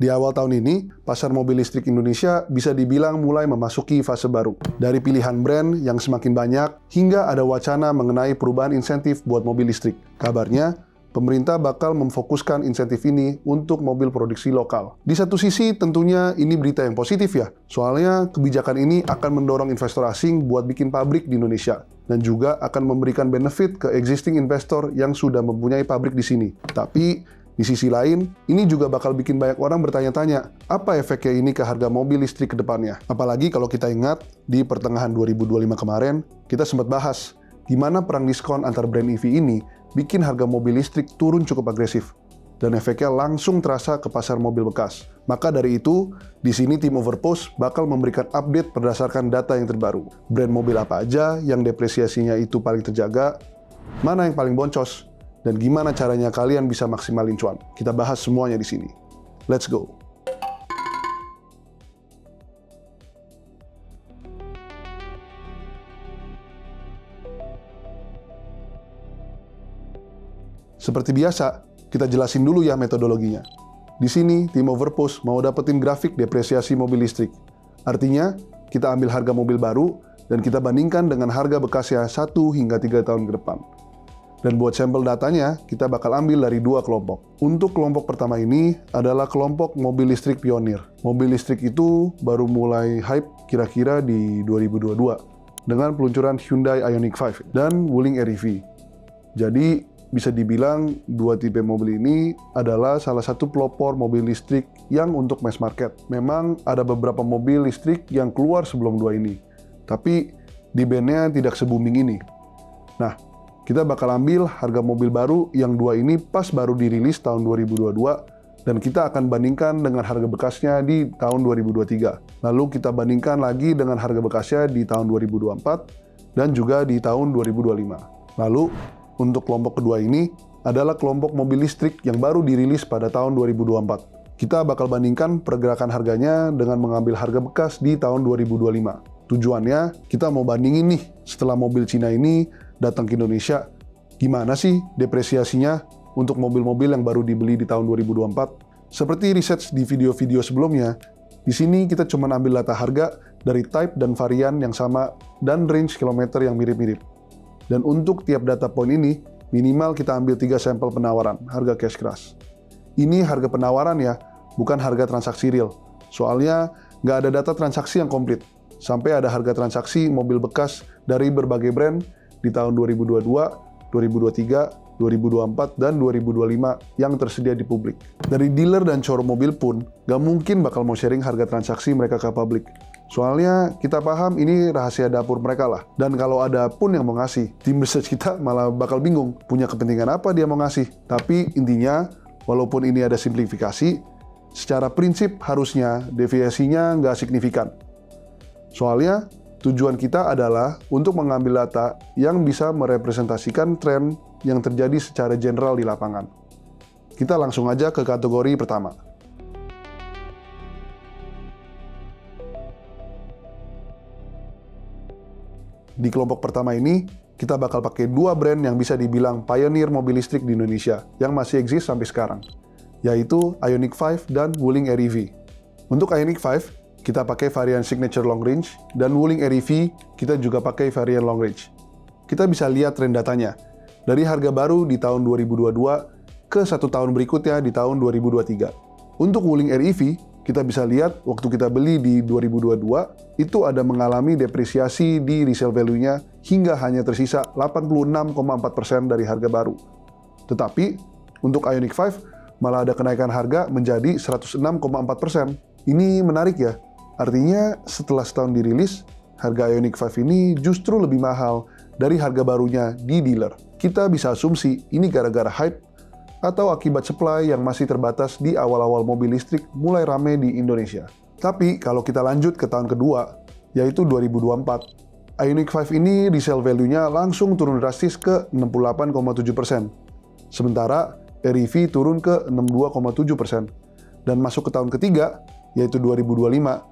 Di awal tahun ini, pasar mobil listrik Indonesia bisa dibilang mulai memasuki fase baru. Dari pilihan brand yang semakin banyak, hingga ada wacana mengenai perubahan insentif buat mobil listrik. Kabarnya, pemerintah bakal memfokuskan insentif ini untuk mobil produksi lokal. Di satu sisi, tentunya ini berita yang positif ya. Soalnya, kebijakan ini akan mendorong investor asing buat bikin pabrik di Indonesia. Dan juga akan memberikan benefit ke existing investor yang sudah mempunyai pabrik di sini. Tapi, di sisi lain, ini juga bakal bikin banyak orang bertanya-tanya, apa efeknya ini ke harga mobil listrik ke depannya? Apalagi kalau kita ingat, di pertengahan 2025 kemarin, kita sempat bahas gimana perang diskon antar brand EV ini bikin harga mobil listrik turun cukup agresif. Dan efeknya langsung terasa ke pasar mobil bekas. Maka dari itu, di sini tim Overpost bakal memberikan update berdasarkan data yang terbaru. Brand mobil apa aja yang depresiasinya itu paling terjaga, mana yang paling boncos, dan gimana caranya kalian bisa maksimalin cuan. Kita bahas semuanya di sini. Let's go! Seperti biasa, kita jelasin dulu ya metodologinya. Di sini, tim Overpost mau dapetin grafik depresiasi mobil listrik. Artinya, kita ambil harga mobil baru, dan kita bandingkan dengan harga bekasnya 1 hingga 3 tahun ke depan. Dan buat sampel datanya, kita bakal ambil dari 2 kelompok. Untuk kelompok pertama ini adalah kelompok mobil listrik pionir. Mobil listrik itu baru mulai hype kira-kira di 2022 dengan peluncuran Hyundai Ioniq 5 dan Wuling REV. Jadi, bisa dibilang 2 tipe mobil ini adalah salah satu pelopor mobil listrik yang untuk mass market. Memang ada beberapa mobil listrik yang keluar sebelum 2 ini, tapi demand-nya tidak se-booming ini. Nah, kita bakal ambil harga mobil baru yang 2 ini pas baru dirilis tahun 2022 dan kita akan bandingkan dengan harga bekasnya di tahun 2023. Lalu kita bandingkan lagi dengan harga bekasnya di tahun 2024 dan juga di tahun 2025. Lalu untuk kelompok kedua ini adalah kelompok mobil listrik yang baru dirilis pada tahun 2024. Kita bakal bandingkan pergerakan harganya dengan mengambil harga bekas di tahun 2025. Tujuannya, kita mau bandingin nih, setelah mobil Cina ini datang ke Indonesia, gimana sih depresiasinya untuk mobil-mobil yang baru dibeli di tahun 2024? Seperti riset di video-video sebelumnya, di sini kita cuma ambil data harga dari type dan varian yang sama dan range kilometer yang mirip-mirip. Dan untuk tiap data point ini, minimal kita ambil 3 sampel penawaran, harga cash crush. Ini harga penawaran ya, bukan harga transaksi real. Soalnya, nggak ada data transaksi yang komplit. Sampai ada harga transaksi mobil bekas dari berbagai brand di tahun 2022, 2023, 2024, dan 2025 yang tersedia di publik. Dari dealer dan showroom mobil pun, nggak mungkin bakal mau sharing harga transaksi mereka ke publik. Soalnya kita paham ini rahasia dapur mereka lah. Dan kalau ada pun yang mau ngasih, tim research kita malah bakal bingung punya kepentingan apa dia mau ngasih. Tapi intinya, walaupun ini ada simplifikasi, secara prinsip harusnya deviasinya nggak signifikan. Soalnya, tujuan kita adalah untuk mengambil data yang bisa merepresentasikan tren yang terjadi secara general di lapangan. Kita langsung aja ke kategori pertama. Di kelompok pertama ini, kita bakal pakai 2 brand yang bisa dibilang pioneer mobil listrik di Indonesia yang masih eksis sampai sekarang, yaitu Ioniq 5 dan Wuling REV. Untuk Ioniq 5, kita pakai varian Signature Long Range, dan Wuling REV kita juga pakai varian Long Range. Kita bisa lihat tren datanya, dari harga baru di tahun 2022 ke 1 tahun berikutnya di tahun 2023. Untuk Wuling REV, kita bisa lihat waktu kita beli di 2022, itu ada mengalami depresiasi di resale value-nya hingga hanya tersisa 86,4% dari harga baru. Tetapi, untuk Ioniq 5, malah ada kenaikan harga menjadi 106,4%. Ini menarik ya. Artinya, setelah setahun dirilis, harga Ioniq 5 ini justru lebih mahal dari harga barunya di dealer. Kita bisa asumsi ini gara-gara hype atau akibat supply yang masih terbatas di awal-awal mobil listrik mulai rame di Indonesia. Tapi kalau kita lanjut ke tahun kedua, yaitu 2024, Ioniq 5 ini resale value-nya langsung turun drastis ke 68,7%. Sementara REV turun ke 62,7%. Dan masuk ke tahun ketiga, yaitu 2025,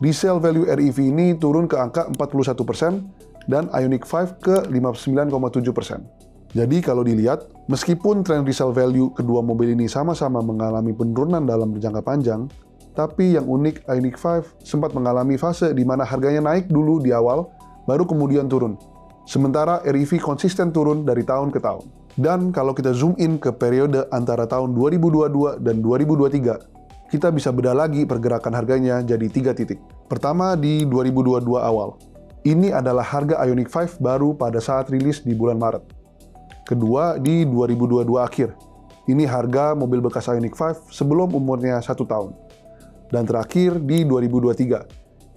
resale value REV ini turun ke angka 41% dan Ioniq 5 ke 59,7%. Jadi kalau dilihat, meskipun tren resale value kedua mobil ini sama-sama mengalami penurunan dalam jangka panjang, tapi yang unik Ioniq 5 sempat mengalami fase di mana harganya naik dulu di awal, baru kemudian turun. Sementara REV konsisten turun dari tahun ke tahun. Dan kalau kita zoom in ke periode antara tahun 2022 dan 2023, kita bisa bedah lagi pergerakan harganya jadi 3 titik. Pertama di 2022 awal. Ini adalah harga Ioniq 5 baru pada saat rilis di bulan Maret. Kedua di 2022 akhir. Ini harga mobil bekas Ioniq 5 sebelum umurnya 1 tahun. Dan terakhir di 2023.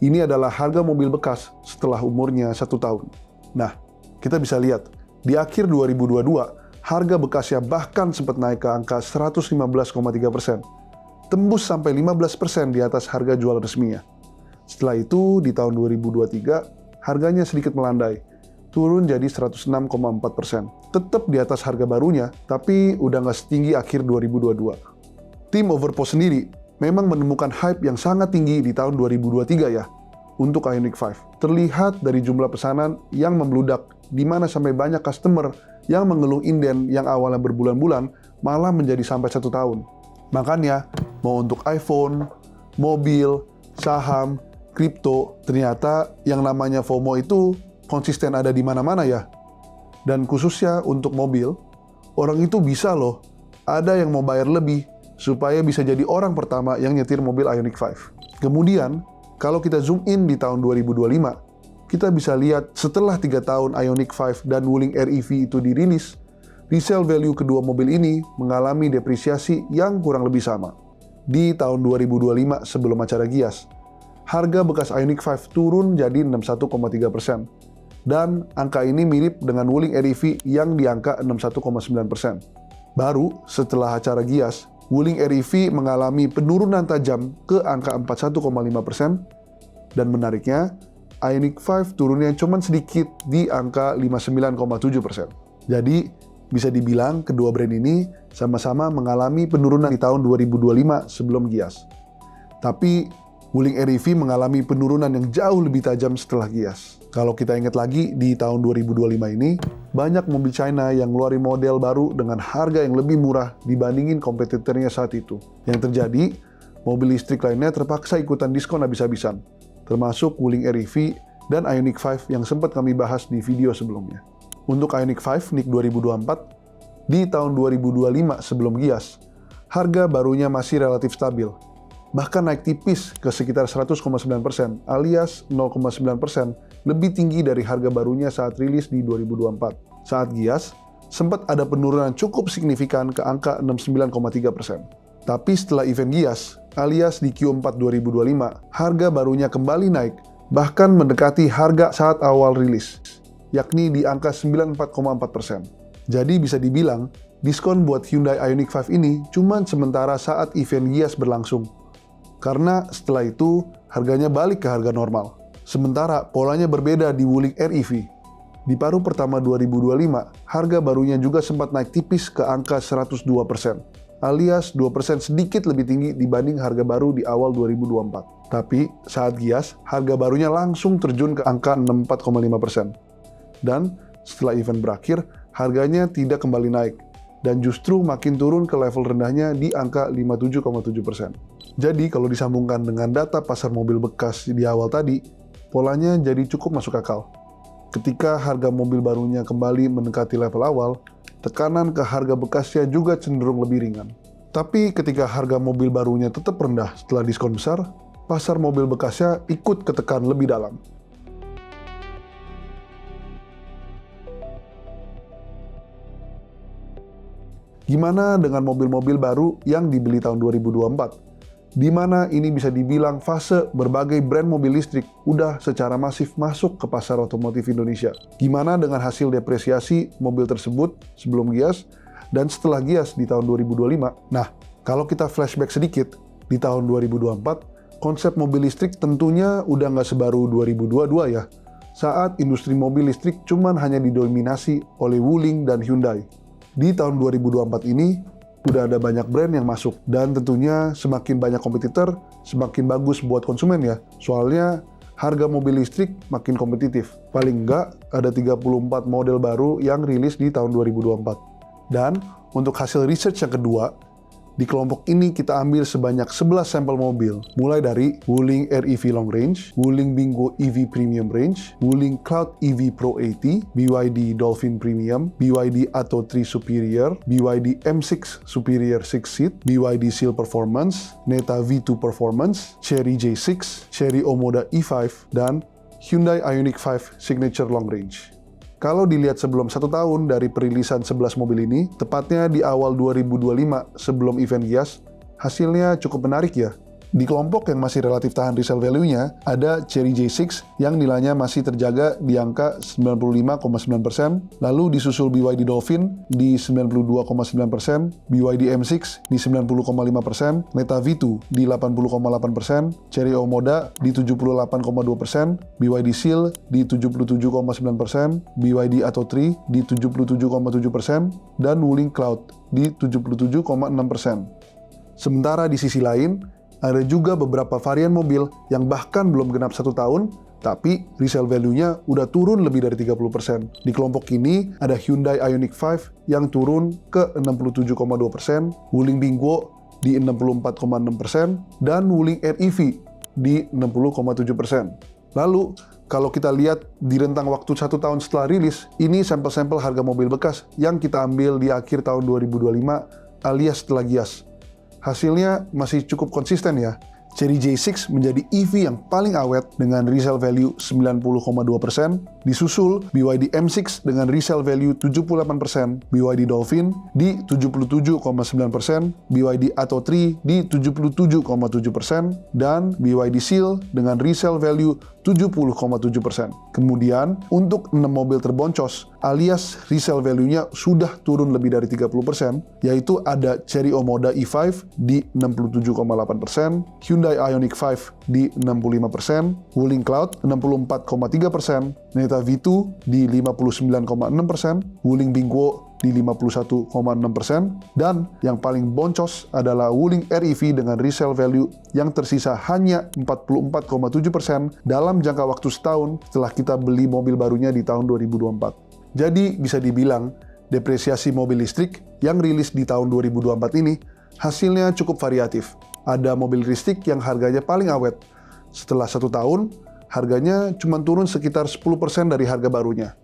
Ini adalah harga mobil bekas setelah umurnya 1 tahun. Nah, kita bisa lihat, di akhir 2022, harga bekasnya bahkan sempat naik ke angka 115,3%. Tembus sampai 15% di atas harga jual resminya. Setelah itu, di tahun 2023, harganya sedikit melandai, turun jadi 106,4%. Tetap di atas harga barunya, tapi udah nggak setinggi akhir 2022. Tim Overpost sendiri memang menemukan hype yang sangat tinggi di tahun 2023 ya, untuk Ioniq 5. Terlihat dari jumlah pesanan yang membludak, di mana sampai banyak customer yang mengeluh inden yang awalnya berbulan-bulan, malah menjadi sampai 1 tahun. Makanya, mau untuk iPhone, mobil, saham, kripto, ternyata yang namanya FOMO itu konsisten ada di mana-mana ya. Dan khususnya untuk mobil, orang itu bisa loh, ada yang mau bayar lebih, supaya bisa jadi orang pertama yang nyetir mobil Ioniq 5. Kemudian, kalau kita zoom in di tahun 2025, kita bisa lihat setelah 3 tahun Ioniq 5 dan Wuling REV itu dirilis, resale value kedua mobil ini mengalami depresiasi yang kurang lebih sama. Di tahun 2025 sebelum acara Gias, harga bekas Ioniq 5 turun jadi 61,3%. Dan angka ini mirip dengan Wuling REV yang di angka 61,9%. Baru setelah acara Gias, Wuling REV mengalami penurunan tajam ke angka 41,5%. Dan menariknya, Ioniq 5 turunnya cuma sedikit di angka 59,7%. Jadi, bisa dibilang kedua brand ini sama-sama mengalami penurunan di tahun 2025 sebelum Gias. Tapi, Wuling REV mengalami penurunan yang jauh lebih tajam setelah Gias. Kalau kita ingat lagi, di tahun 2025 ini, banyak mobil China yang ngeluarin model baru dengan harga yang lebih murah dibandingin kompetitornya saat itu. Yang terjadi, mobil listrik lainnya terpaksa ikutan diskon habis-habisan, termasuk Wuling REV dan Ioniq 5 yang sempat kami bahas di video sebelumnya. Untuk Ioniq 5 NIK 2024, di tahun 2025 sebelum Gias, harga barunya masih relatif stabil, bahkan naik tipis ke sekitar 100,9% alias 0,9% lebih tinggi dari harga barunya saat rilis di 2024. Saat Gias, sempat ada penurunan cukup signifikan ke angka 69,3%. Tapi setelah event Gias, alias di Q4 2025, harga barunya kembali naik, bahkan mendekati harga saat awal rilis, yakni di angka 94,4%. Jadi bisa dibilang, diskon buat Hyundai Ioniq 5 ini cuma sementara saat event Gias berlangsung. Karena setelah itu, harganya balik ke harga normal. Sementara polanya berbeda di Wuling REV. Di paruh pertama 2025, harga barunya juga sempat naik tipis ke angka 102%. Alias 2% sedikit lebih tinggi dibanding harga baru di awal 2024. Tapi saat Gias, harga barunya langsung terjun ke angka 64,5%. Dan setelah event berakhir, harganya tidak kembali naik, dan justru makin turun ke level rendahnya di angka 57,7%. Jadi kalau disambungkan dengan data pasar mobil bekas di awal tadi, polanya jadi cukup masuk akal. Ketika harga mobil barunya kembali mendekati level awal, tekanan ke harga bekasnya juga cenderung lebih ringan. Tapi ketika harga mobil barunya tetap rendah setelah diskon besar, pasar mobil bekasnya ikut ketekan lebih dalam. Gimana dengan mobil-mobil baru yang dibeli tahun 2024? Di mana ini bisa dibilang fase berbagai brand mobil listrik udah secara masif masuk ke pasar otomotif Indonesia. Gimana dengan hasil depresiasi mobil tersebut sebelum Gias dan setelah Gias di tahun 2025? Nah, kalau kita flashback sedikit, di tahun 2024, konsep mobil listrik tentunya udah nggak sebaru 2022 ya, saat industri mobil listrik cuman hanya didominasi oleh Wuling dan Hyundai. Di tahun 2024 ini, udah ada banyak brand yang masuk, dan tentunya semakin banyak kompetitor, semakin bagus buat konsumen ya. Soalnya harga mobil listrik makin kompetitif. Paling enggak ada 34 model baru yang rilis di tahun 2024. Dan untuk hasil research yang kedua, di kelompok ini kita ambil sebanyak 11 sampel mobil, mulai dari Wuling REV Long Range, Wuling Bingo EV Premium Range, Wuling Cloud EV Pro 80, BYD Dolphin Premium, BYD Atto 3 Superior, BYD M6 Superior 6 Seat, BYD Seal Performance, Neta V2 Performance, Chery J6, Chery Omoda E5, dan Hyundai Ioniq 5 Signature Long Range. Kalau dilihat sebelum 1 tahun dari perilisan 11 mobil ini, tepatnya di awal 2025 sebelum event Gias, hasilnya cukup menarik ya. Di kelompok yang masih relatif tahan resale value-nya, ada Chery J6 yang nilainya masih terjaga di angka 95,9%, lalu disusul BYD Dolphin di 92,9%, BYD M6 di 90,5%, Neta V2 di 80,8%, Chery Omoda di 78,2%, BYD Seal di 77,9%, BYD Atto 3 di 77,7%, dan Wuling Cloud di 77,6%. Sementara di sisi lain, ada juga beberapa varian mobil yang bahkan belum genap 1 tahun, tapi resale value-nya udah turun lebih dari 30%. Di kelompok ini ada Hyundai Ioniq 5 yang turun ke 67,2%, Wuling Bingo di 64,6%, dan Wuling REV di 60,7%. Lalu, kalau kita lihat di rentang waktu 1 tahun setelah rilis, ini sampel-sampel harga mobil bekas yang kita ambil di akhir tahun 2025 alias setelah Gias. Hasilnya masih cukup konsisten ya. Chery J6 menjadi EV yang paling awet dengan resale value 90,2%, disusul BYD M6 dengan resale value 78%, BYD Dolphin di 77,9%, BYD Atto 3 di 77,7%, dan BYD Seal dengan resale value 70,7%. Kemudian, untuk 6 mobil terboncos, alias resale value-nya sudah turun lebih dari 30%, yaitu ada Chery Omoda E5 di 67,8%, Hyundai Ioniq 5 di 65%, Wuling Cloud 64,3%, Neta V2 di 59,6%, Wuling Bingo di 51,6%, dan yang paling boncos adalah Wuling REV dengan resale value yang tersisa hanya 44,7% dalam jangka waktu setahun setelah kita beli mobil barunya di tahun 2024. Jadi bisa dibilang, depresiasi mobil listrik yang rilis di tahun 2024 ini hasilnya cukup variatif. Ada mobil listrik yang harganya paling awet. Setelah 1 tahun, harganya cuma turun sekitar 10% dari harga barunya.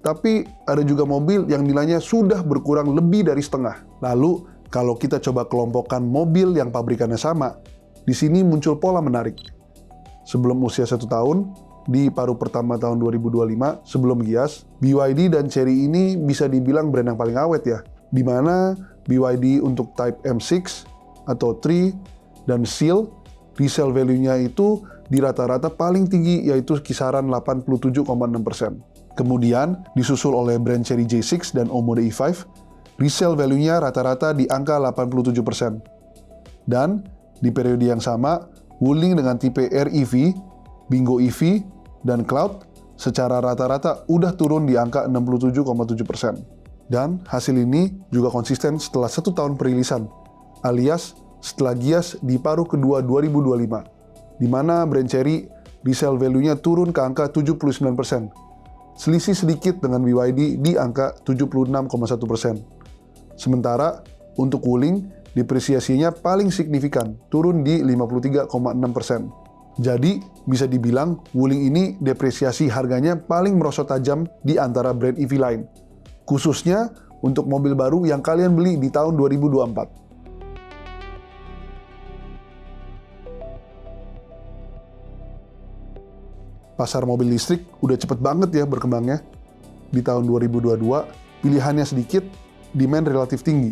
Tapi ada juga mobil yang nilainya sudah berkurang lebih dari setengah. Lalu, kalau kita coba kelompokkan mobil yang pabrikannya sama, di sini muncul pola menarik. Sebelum usia 1 tahun, di paruh pertama tahun 2025, sebelum Gias, BYD dan Chery ini bisa dibilang brand yang paling awet ya. Di mana BYD untuk Type M6, Atto 3, dan Seal, resale value-nya itu di rata-rata paling tinggi yaitu kisaran 87,6%. Kemudian disusul oleh brand Chery J6 dan Omoda E5, resale value-nya rata-rata di angka 87%. Dan di periode yang sama, Wuling dengan tipe REV, Bingo EV, dan Cloud secara rata-rata udah turun di angka 67,7%. Dan hasil ini juga konsisten setelah 1 tahun perilisan, alias setelah Gias di paruh kedua 2025, di mana brand Chery resale value-nya turun ke angka 79%. Selisih sedikit dengan BYD di angka 76,1%. Sementara untuk Wuling, depresiasinya paling signifikan, turun di 53,6%. Jadi, bisa dibilang Wuling ini depresiasi harganya paling merosot tajam di antara brand EV lain. Khususnya untuk mobil baru yang kalian beli di tahun 2024. Pasar mobil listrik udah cepet banget ya berkembangnya. Di tahun 2022, pilihannya sedikit, demand relatif tinggi.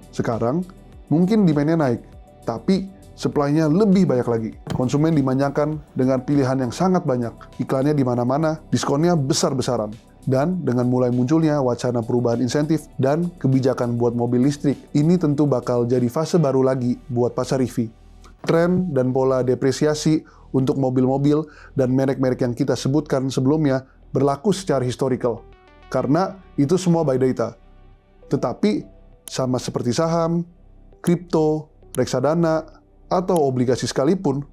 Sekarang, mungkin demand-nya naik, tapi supply-nya lebih banyak lagi. Konsumen dimanjakan dengan pilihan yang sangat banyak. Iklannya di mana-mana, diskonnya besar-besaran. Dan dengan mulai munculnya wacana perubahan insentif dan kebijakan buat mobil listrik, ini tentu bakal jadi fase baru lagi buat pasar EV. Tren dan pola depresiasi untuk mobil-mobil dan merek-merek yang kita sebutkan sebelumnya berlaku secara historical, karena itu semua by data. Tetapi, sama seperti saham, kripto, reksadana, atau obligasi sekalipun,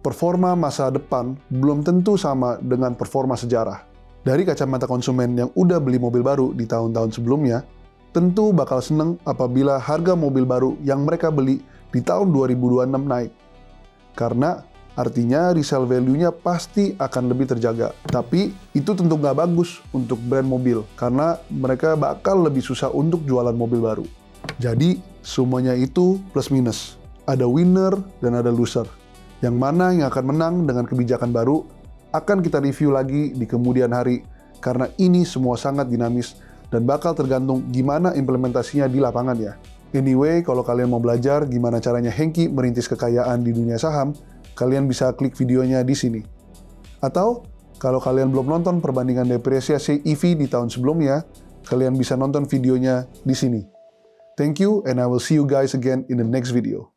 performa masa depan belum tentu sama dengan performa sejarah. Dari kacamata konsumen yang udah beli mobil baru di tahun-tahun sebelumnya, tentu bakal seneng apabila harga mobil baru yang mereka beli di tahun 2026 naik. Karena artinya resale value-nya pasti akan lebih terjaga. Tapi itu tentu nggak bagus untuk brand mobil, karena mereka bakal lebih susah untuk jualan mobil baru. Jadi, semuanya itu plus minus. Ada winner dan ada loser. Yang mana yang akan menang dengan kebijakan baru akan kita review lagi di kemudian hari, karena ini semua sangat dinamis dan bakal tergantung gimana implementasinya di lapangan ya. Anyway, kalau kalian mau belajar gimana caranya Hengki merintis kekayaan di dunia saham, kalian bisa klik videonya di sini. Atau, kalau kalian belum nonton perbandingan depresiasi EV di tahun sebelumnya, kalian bisa nonton videonya di sini. Thank you, and I will see you guys again in the next video.